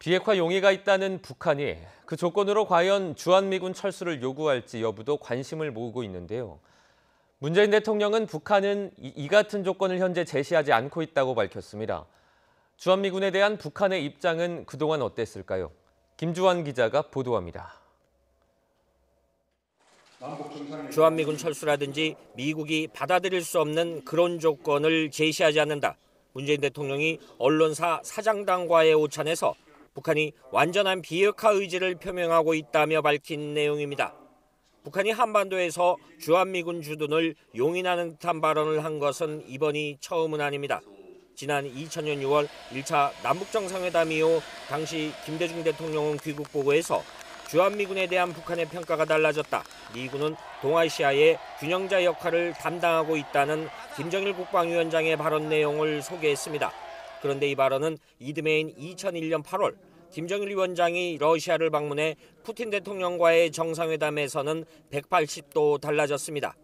비핵화 용의가 있다는 북한이 그 조건으로 과연 주한미군 철수를 요구할지 여부도 관심을 모으고 있는데요. 문재인 대통령은 북한은 이 같은 조건을 현재 제시하지 않고 있다고 밝혔습니다. 주한미군에 대한 북한의 입장은 그동안 어땠을까요? 김주환 기자가 보도합니다. 주한미군 철수라든지 미국이 받아들일 수 없는 그런 조건을 제시하지 않는다. 문재인 대통령이 언론사 사장단과의 오찬에서 북한이 완전한 비핵화 의지를 표명하고 있다며 밝힌 내용입니다. 북한이 한반도에서 주한미군 주둔을 용인하는 듯한 발언을 한 것은 이번이 처음은 아닙니다. 지난 2000년 6월 1차 남북정상회담 이후 당시 김대중 대통령은 귀국 보고에서 주한미군에 대한 북한의 평가가 달라졌다. 미군은 동아시아의 균형자 역할을 담당하고 있다는 김정일 국방위원장의 발언 내용을 소개했습니다. 그런데 이 발언은 이듬해인 2001년 8월 김정일 위원장이 러시아를 방문해 푸틴 대통령과의 정상회담에서는 180도 달라졌습니다.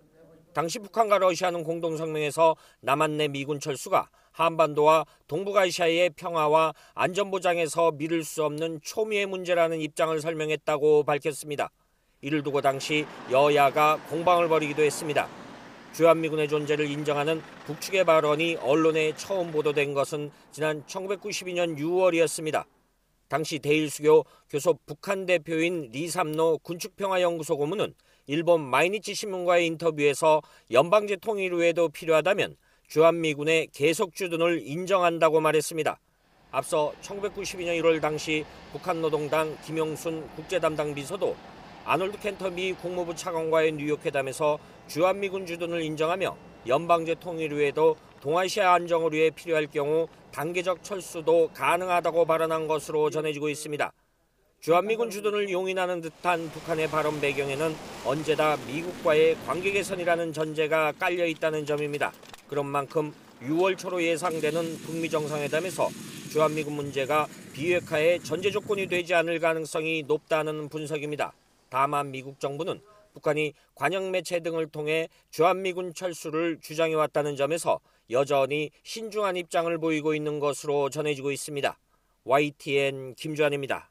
당시 북한과 러시아는 공동성명에서 남한 내 미군 철수가 한반도와 동북아시아의 평화와 안전보장에서 미룰 수 없는 초미의 문제라는 입장을 설명했다고 밝혔습니다. 이를 두고 당시 여야가 공방을 벌이기도 했습니다. 주한미군의 존재를 인정하는 북측의 발언이 언론에 처음 보도된 것은 지난 1992년 6월이었습니다. 당시 대일수교 교섭 북한 대표인 리삼노 군축평화연구소 고문은 일본 마이니치 신문과의 인터뷰에서 연방제 통일 후에도 필요하다면 주한미군의 계속 주둔을 인정한다고 말했습니다. 앞서 1992년 1월 당시 북한노동당 김영순 국제담당 비서도 아놀드 켄터 미 국무부 차관과의 뉴욕 회담에서 주한미군 주둔을 인정하며 연방제 통일 후에도 동아시아 안정을 위해 필요할 경우 단계적 철수도 가능하다고 발언한 것으로 전해지고 있습니다. 주한미군 주둔을 용인하는 듯한 북한의 발언 배경에는 언제다 미국과의 관계 개선이라는 전제가 깔려 있다는 점입니다. 그런 만큼 6월 초로 예상되는 북미 정상회담에서 주한미군 문제가 비핵화의 전제 조건이 되지 않을 가능성이 높다는 분석입니다. 다만 미국 정부는 북한이 관영 매체 등을 통해 주한미군 철수를 주장해왔다는 점에서 여전히 신중한 입장을 보이고 있는 것으로 전해지고 있습니다. YTN 김주환입니다.